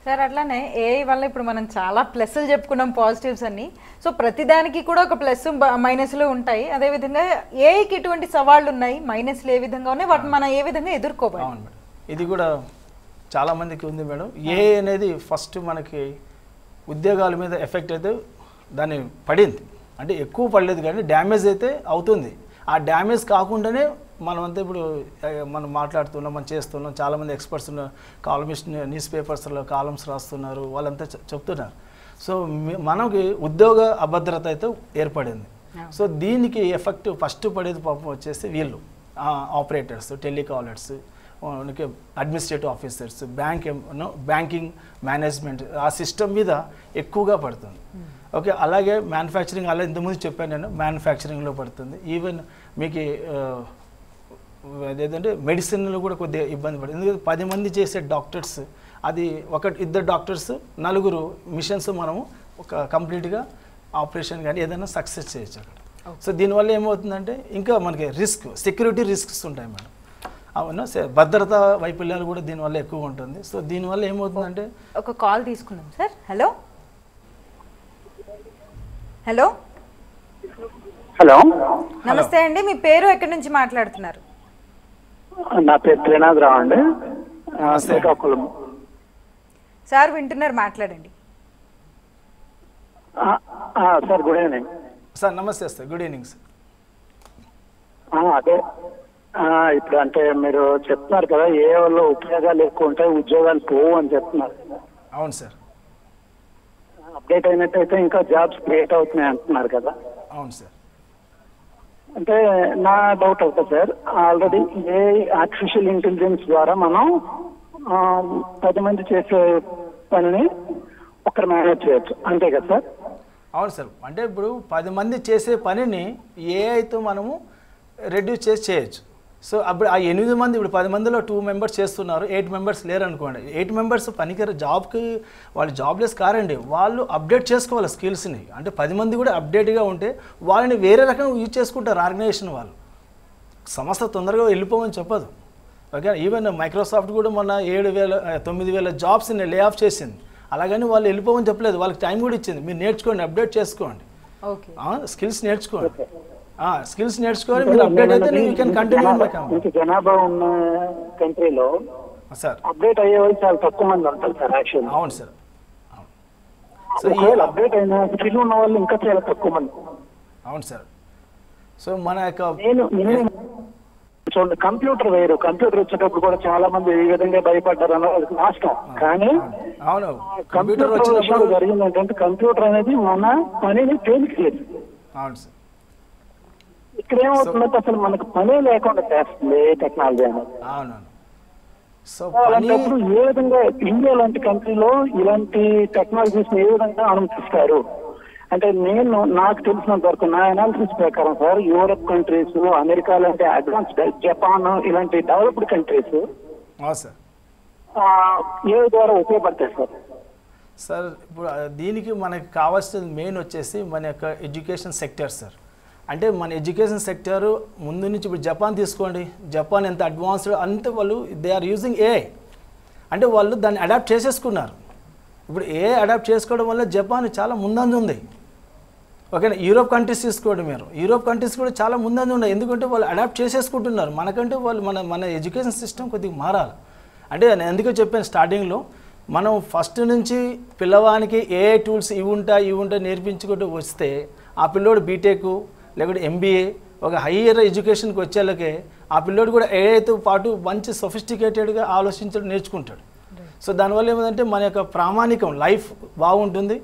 Sir అట్లానే AI వల్ల ఇప్పుడు మనం చాలా ప్లస్లు చెప్పుకున్నాం, పాజిటివ్స్ అన్ని. సో ప్రతిదానికి కూడా ఒక ప్లస్ మైనస్లు ఉంటాయి. అదేవిధంగా ఏఐకి ఇటువంటి సవాళ్ళు ఉన్నాయి, మైనస్లు ఏ విధంగా ఉన్నాయి, వాటిని మనం ఏ విధంగా ఎదుర్కోవాలి? అవును మేడం, ఇది కూడా చాలా మందికి ఉంది మేడం. ఏఐ అనేది ఫస్ట్ మనకి ఉద్యోగాల మీద ఎఫెక్ట్ అయితే దాన్ని పడింది, అంటే ఎక్కువ పడలేదు కానీ డ్యామేజ్ అయితే అవుతుంది. ఆ డ్యామేజ్ కాకుండానే మనమంతా ఇప్పుడు మనం మాట్లాడుతున్నాం, మనం చేస్తున్నాం. చాలామంది ఎక్స్పర్ట్స్ కాలమిస్ట్, న్యూస్ పేపర్స్లో కాలమ్స్ రాస్తున్నారు, వాళ్ళంతా చెప్తున్నారు. సో మనకి ఉద్యోగ అభద్రత అయితే ఏర్పడింది. సో దీనికి ఎఫెక్ట్ ఫస్ట్ పడేది పాపం వచ్చేసి వీళ్ళు operators, telecallers, administrative officers, banking management, ఆ సిస్టమ్ మీద ఎక్కువగా పడుతుంది. ఓకే, అలాగే మ్యానుఫ్యాక్చరింగ్, అలా ఇంతకుముందు చెప్పాను నేను, మ్యానుఫ్యాక్చరింగ్లో పడుతుంది. ఈవెన్ మీకు ఏదంటే మెడిసిన్లో కూడా కొద్దిగా ఇబ్బంది పడుతుంది. ఎందుకంటే 10 మంది చేసే డాక్టర్స్, అది ఇద్దరు డాక్టర్స్ 4 మిషన్స్ మనము ఒక కంప్లీట్గా ఆపరేషన్ కానీ ఏదైనా సక్సెస్ చేయొచ్చు అక్కడ. సో దీనివల్ల ఏమవుతుందంటే ఇంకా మనకి సెక్యూరిటీ రిస్క్స్ ఉంటాయి మేడం. అవునా, భద్రతా వైఫల్యాలు కూడా దీనివల్ల ఎక్కువ ఉంటుంది. సో దీనివల్ల ఏమవుతుందంటే ఒక కాల్ తీసుకున్నాం సార్. హలో హలో హలో, నమస్తే అండి, మీ పేరు ఎక్కడి నుంచి మాట్లాడుతున్నారు? నా పేరు త్రినాథరావు అండి, శ్రీకాకుళం. సార్ వింటున్నారు, మాట్లాడండి. Sir good evening sir. నమస్తే సార్, గుడ్ ఈవినింగ్ సార్. అదే ఇప్పుడు అంటే మీరు చెప్తున్నారు కదా, ఏ వల్ల ఉపయోగాలు ఎక్కువ ఉంటాయి, ఉద్యోగాలు పోవు అని చెప్తున్నారు. అవును సార్. అప్డేట్ అయినట్టయితే ఇంకా జాబ్స్ క్రియేట్ అవుతున్నాయి అంటున్నారు కదా. అవును సార్. అంటే నా డౌట్ అవుతుంది సార్, ఆల్రెడీ ఏ ఆర్టిఫిషియల్ ఇంటెలిజెన్స్ ద్వారా మనం 10 మంది చేసే పనిని ఒకరు మేనేజ్ చేయొచ్చు, అంతే కదా సార్? అవును సార్. అంటే ఇప్పుడు 10 మంది చేసే పనిని ఏఐతో మనము రెడ్యూస్ చేసి చేయొచ్చు. సో అప్పుడు ఆ 8 మంది, ఇప్పుడు 10 మందిలో 2 మెంబర్స్ చేస్తున్నారు, 8 మెంబర్స్ లేరు అనుకోండి. 8 మెంబర్స్ పనికి జాబ్కి వాళ్ళు జాబ్లెస్ కారండి, వాళ్ళు అప్డేట్ చేసుకోవాలి స్కిల్స్ని. అంటే 10 మంది కూడా అప్డేట్గా ఉంటే వాళ్ళని వేరే రకంగా యూజ్ చేసుకుంటారు ఆర్గనైజేషన్ వాళ్ళు. సంస్థ తొందరగా వెళ్ళిపోమని చెప్పదు. ఓకే, ఈవెన్ మైక్రోసాఫ్ట్ కూడా మొన్న 9,000 జాబ్స్ని లే ఆఫ్ చేసింది. అలాగని వాళ్ళు వెళ్ళిపోమని చెప్పలేదు, వాళ్ళకి టైం కూడా ఇచ్చింది. మీరు నేర్చుకోండి, అప్డేట్ చేసుకోండి, స్కిల్స్ నేర్చుకోండి. స్కిల్స్ నేర్చుకోవాలి, మీరు అప్డేట్ అయితే యూ కెన్ కంటిన్యూ. జనాభా ఉన్న కంట్రీలో సార్ అప్డేట్ అయ్యే వాళ్ళు చాలా తక్కువ మంది ఉంటారు సార్ యాక్చువల్లీ. అవును సార్. సో అప్డేట్ అయిన స్కిల్ ఉన్న వాళ్ళు ఇంకా చాలా తక్కువ మంది. అవును సార్. సో మన యొక్క చూడండి, కంప్యూటర్ వేరు, కంప్యూటర్ వచ్చేటప్పుడు కూడా చాలా మంది ఈ విధంగా భయపడ్డారు అన్నది వాస్తవం. కానీ అవును, కంప్యూటర్ వచ్చినప్పుడు జరిగింది ఏంటంటే, కంప్యూటర్ అనేది మన పనిని తేలికలేదు. అవును సార్. ఇక్కడ ఏమవుతుందంటే అసలు మనకు పనే లేకుండా చేస్తుంది టెక్నాలజీ అనేది. అవునవును. సో అలాంటప్పుడు ఏ విధంగా ఇండియా లాంటి కంట్రీలో ఇలాంటి టెక్నాలజీస్ ఏ విధంగా అనుమతిస్తారు అంటే, నాకు తెలిసినంత వరకు నా అనాలిసిస్ ప్రకారం సార్, యూరోప్ కంట్రీస్, అమెరికా లాంటి అడ్వాన్స్డ్, జపాన్ ఇలాంటి డెవలప్డ్ కంట్రీస్ ఏ ద్వారా ఉపయోగపడతాయి సార్? సార్ ఇప్పుడు దీనికి మనకి కావాల్సిన మెయిన్ వచ్చేసి మన యొక్క ఎడ్యుకేషన్ సెక్టర్ సార్. అంటే మన ఎడ్యుకేషన్ సెక్టర్ ముందు నుంచి, ఇప్పుడు జపాన్ తీసుకోండి, జపాన్ ఎంత అడ్వాన్స్డ్, అంత వాళ్ళు దే ఆర్ యూజింగ్ ఏఐ. అంటే వాళ్ళు దాన్ని అడాప్ట్ చేసేసుకున్నారు. ఇప్పుడు ఏఐ అడాప్ట్ చేసుకోవడం వల్ల జపాన్ చాలా ముందంజ ఉంది. ఓకేనా, యూరోప్ కంట్రీస్ తీసుకోండి మీరు, యూరోప్ కంట్రీస్ కూడా చాలా ముందంజ ఉన్నాయి. ఎందుకంటే వాళ్ళు అడాప్ట్ చేసేసుకుంటున్నారు. మనకంటే వాళ్ళు మన ఎడ్యుకేషన్ సిస్టమ్ కొద్దిగా మారాలి. అంటే నేను ఎందుకో చెప్పాను స్టార్టింగ్లో, మనం ఫస్ట్ నుంచి పిల్లవానికి ఏఐ టూల్స్ ఇవి ఉంటాయి నేర్పించుకుంటూ వస్తే, ఆ పిల్లోడు బీటెక్ లేకపోతే ఎంబీఏ ఒక హయ్యర్ ఎడ్యుకేషన్కి వచ్చేళ్ళకే ఆ పిల్లోడు కూడా ఏఐతో పాటు మంచి సొఫిస్టికేటెడ్గా ఆలోచించడం నేర్చుకుంటాడు. సో దానివల్ల ఏమంటే మన యొక్క ప్రామాణికం లైఫ్ బాగుంటుంది.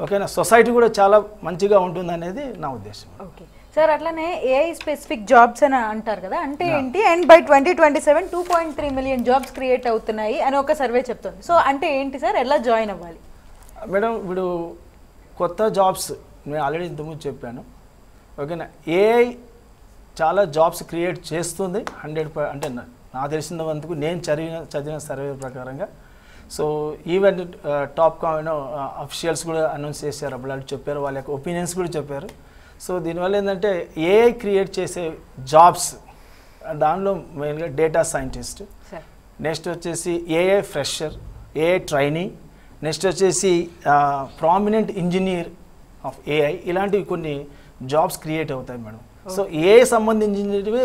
ఓకేనా, సొసైటీ కూడా చాలా మంచిగా ఉంటుంది అనేది నా ఉద్దేశం. ఓకే సార్, అట్లానే ఏఐ స్పెసిఫిక్ జాబ్స్ అని అంటారు కదా, అంటే ఏంటి? And by 2027 2.3 million jobs create అవుతున్నాయి అని ఒక సర్వే చెప్తుంది. సో అంటే ఏంటి సార్, ఎలా జాయిన్ అవ్వాలి? మేడం, ఇప్పుడు కొత్త జాబ్స్ నేను ఆల్రెడీ ఇంతకుముందు చెప్పాను. ఓకేనా, ఏఐ చాలా జాబ్స్ క్రియేట్ చేస్తుంది 100%. అంటే నాకు తెలిసినంతవరకు నేను చదివిన సర్వే ప్రకారంగా. సో ఈవెన్ టాప్ అఫీషియల్స్ కూడా అనౌన్స్ చేశారు, అప్పుడు వాళ్ళు చెప్పారు, వాళ్ళ యొక్క ఒపీనియన్స్ కూడా చెప్పారు. సో దీనివల్ల ఏంటంటే ఏఐ క్రియేట్ చేసే జాబ్స్, దానిలో మెయిన్గా డేటా సైంటిస్ట్, నెక్స్ట్ వచ్చేసి AI fresher, AI trainee, next వచ్చేసి ప్రామినెంట్ ఇంజనీర్ ఆఫ్ ఏఐ, ఇలాంటివి కొన్ని జాబ్స్ క్రియేట్ అవుతాయి మేడం. సో ఏఐ సంబంధించినవి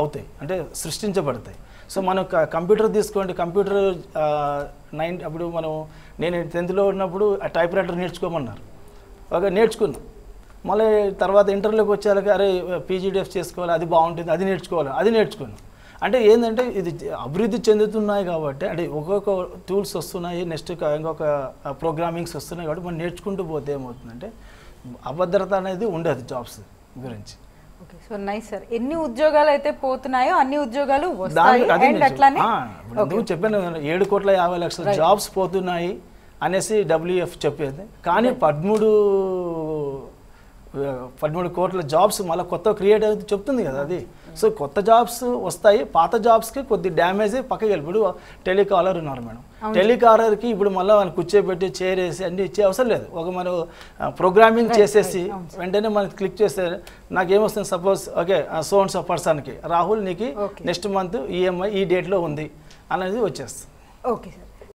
అవుతాయి, అంటే సృష్టించబడతాయి. సో మనం కంప్యూటర్ తీసుకోండి, కంప్యూటర్ అప్పుడు నేను 10th ఉన్నప్పుడు టైప్ రైటర్ నేర్చుకోమన్నారు. ఓకే, నేర్చుకున్నాను. మళ్ళీ తర్వాత ఇంటర్లోకి వచ్చేలాగా అరే పీజీడిఎఫ్ చేసుకోవాలి, అది బాగుంటుంది, అది నేర్చుకున్నాను. అంటే ఏంటంటే ఇది అభివృద్ధి చెందుతున్నాయి కాబట్టి, అంటే ఒక్కొక్క టూల్స్ వస్తున్నాయి, నెక్స్ట్ ఇంకొక ప్రోగ్రామింగ్స్ వస్తున్నాయి కాబట్టి మనం నేర్చుకుంటూ పోతే ఏమవుతుందంటే అభద్రత అనేది ఉండదు జాబ్స్ గురించి. Okay, so nice sir. ఎన్ని ఉద్యోగాలు అయితే పోతున్నాయో అన్ని ఉద్యోగాలు వస్తాయి. అండ్ అట్లానే ఎందుకు చెప్పాను 7,50,00,000 జాబ్స్ పోతున్నాయి అనేసి WF చెప్పేది, కానీ 13 కోట్ల జాబ్స్ మళ్ళీ కొత్త క్రియేట్ అయితే చెప్తుంది కదా అది. సో కొత్త జాబ్స్ వస్తాయి, పాత జాబ్స్కి కొద్ది డ్యామేజ్ పక్కకి వెళ్ళి. ఇప్పుడు టెలికాలర్ ఉన్నారు మేడం, టెలికాలర్కి ఇప్పుడు మళ్ళీ మనం కూర్చోబెట్టి చేరేసి అన్ని ఇచ్చే అవసరం లేదు. ఒక మనం ప్రోగ్రామింగ్ చేసేసి వెంటనే మనం క్లిక్ చేస్తే నాకేమొస్తుంది, suppose okay so and so పర్సన్కి రాహుల్ నీకు నెక్స్ట్ మంత్ EMI ఈ డేట్లో ఉంది అనేది వచ్చేస్తుంది. Okay sir.